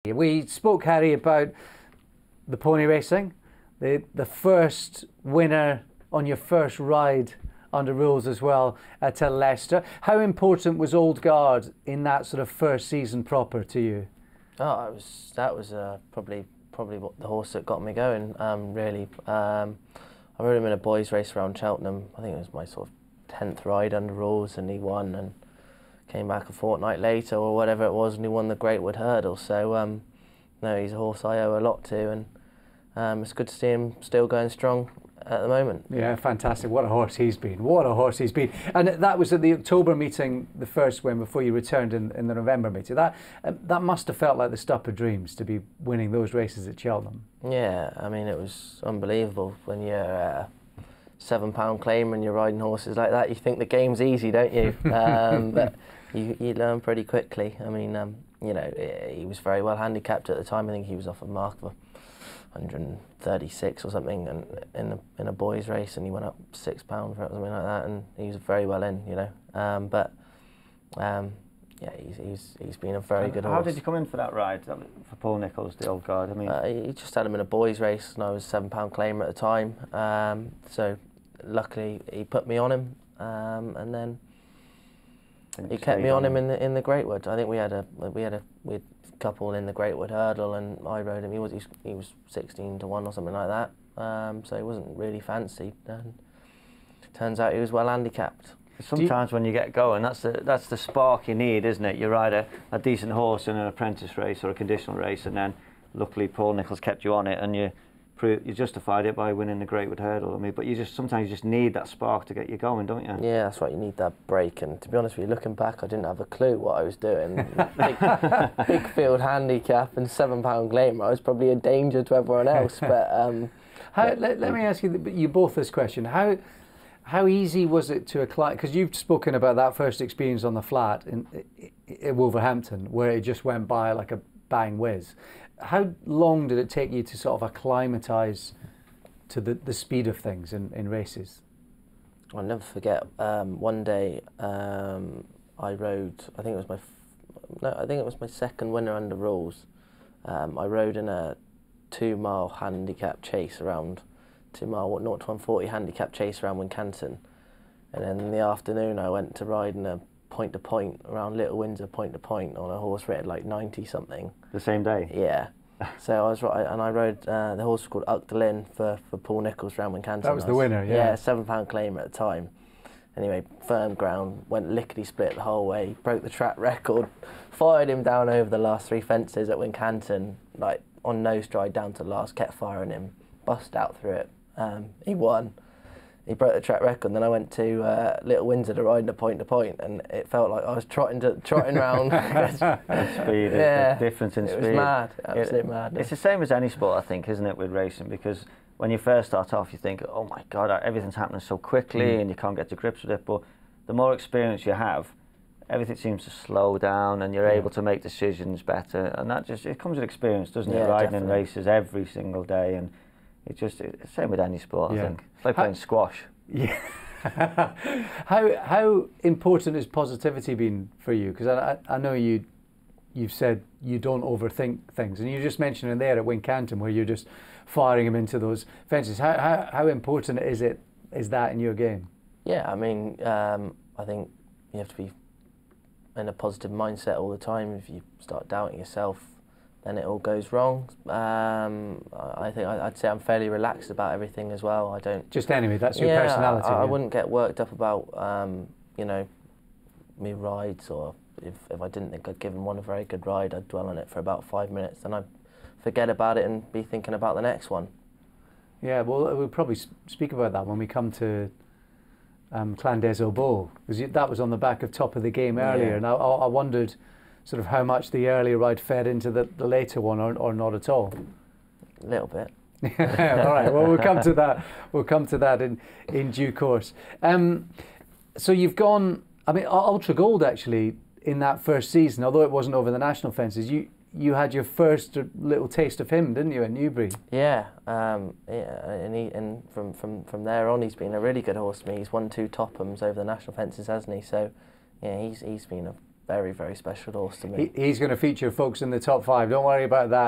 We spoke, Harry, about the pony racing, the first winner on your first ride under rules as well to Leicester. How important was Old Guard in that sort of first season proper to you? Oh, that was probably what the horse that got me going. Really, I rode him in a boys' race around Cheltenham. I think it was my sort of 10th ride under rules, and he won. And came back a fortnight later or whatever it was, and he won the Greatwood hurdle. So no, he's a horse I owe a lot to, and it's good to see him still going strong at the moment. Yeah, fantastic. What a horse he's been. What a horse he's been. And that was at the October meeting, the first win, before you returned in the November meeting. That must have felt like the stuff of dreams, to be winning those races at Cheltenham. Yeah, I mean, it was unbelievable when you're a £7 claimer and you're riding horses like that. You think the game's easy, don't you? But you learn pretty quickly. I mean, you know, he was very well handicapped at the time. I think he was off a mark of 136 or something, and in a boys' race, and he went up £6 for it, something like that, and he was very well in, you know. Yeah, he's been a very good horse. How did you come in for that ride for Paul Nicholls, the Old Guard? I mean, he just had him in a boys' race, and I was £7 claimer at the time. So luckily he put me on him, and then he kept me on him in the Greatwood. I think we had a couple in the Greatwood hurdle, and I rode him. He was 16 to 1 or something like that. So he wasn't really fancied. And turns out he was well handicapped. Sometimes when you get going, that's the spark you need, isn't it? You ride a decent horse in an apprentice race or a conditional race, and then luckily Paul Nicholls kept you on it, and you justified it by winning the Greatwood hurdle. I mean, but sometimes you just need that spark to get you going, don't you? Yeah, that's right. You need that break. And to be honest with you, looking back, I didn't have a clue what I was doing. Big field handicap and £7 claimer. I was probably a danger to everyone else. But let me ask you both this question: How easy was it to acclimate? Because you've spoken about that first experience on the flat in Wolverhampton, where it just went by like a bang whiz. How long did it take you to sort of acclimatise to the speed of things in races? I'll never forget. One day, I rode. I think it was my second winner under rules. I rode in a 2-mile handicap chase around. 2-mile 0 to 140 handicap chase around Wincanton, and then in the afternoon I went to ride in a point to point around Little Windsor point to point on a horse rated like 90 something. The same day? Yeah. So I rode the horse was called Uchtdalin for Paul Nicholls around Wincanton. That was the winner, yeah. Yeah, £7 claimer at the time. Anyway, firm ground, went lickety split the whole way, broke the track record, fired him down over the last 3 fences at Wincanton, like on no stride down to the last, kept firing him, bust out through it. He won. He broke the track record. And then I went to Little Windsor to ride in a point to point, and it felt like I was trotting round. Speed, yeah, the difference in speed. It was mad, absolute madness. It's the same as any sport, I think, isn't it, with racing? Because when you first start off, you think, oh my God, everything's happening so quickly, and you can't get to grips with it. But the more experience you have, everything seems to slow down, and you're able to make decisions better. And it comes with experience, doesn't it? Riding in races every single day, and it's the same with any sport, I think. It's like playing squash. Yeah. How important has positivity been for you? Because I know you've said you don't overthink things, and you just mentioned in there at Wincanton where you're just firing them into those fences. How important is that in your game? Yeah, I mean, I think you have to be in a positive mindset all the time. If you start doubting yourself, then it all goes wrong. I think I'd say I'm fairly relaxed about everything as well. I don't just anyway. That's your personality. I wouldn't get worked up about you know, me rides, or if I didn't think I'd given one a very good ride, I'd dwell on it for about 5 minutes, then I'd forget about it and be thinking about the next one. Yeah, well, we'll probably speak about that when we come to Clan des Obeaux, because that was on the back of Top of the Game earlier, and I wondered sort of how much the earlier ride fed into the later one, or not at all. A little bit. All right. Well, we'll come to that. We'll come to that in due course. So you've gone. I mean, Ultra Gold actually in that first season, although it wasn't over the national fences. You had your first little taste of him, didn't you, at Newbury? Yeah. And from there on, he's been a really good horse to me. He's won 2 Tophams over the national fences, hasn't he? So, yeah, he's been a very, very special horse to me. He's going to feature, folks, in the top 5. Don't worry about that.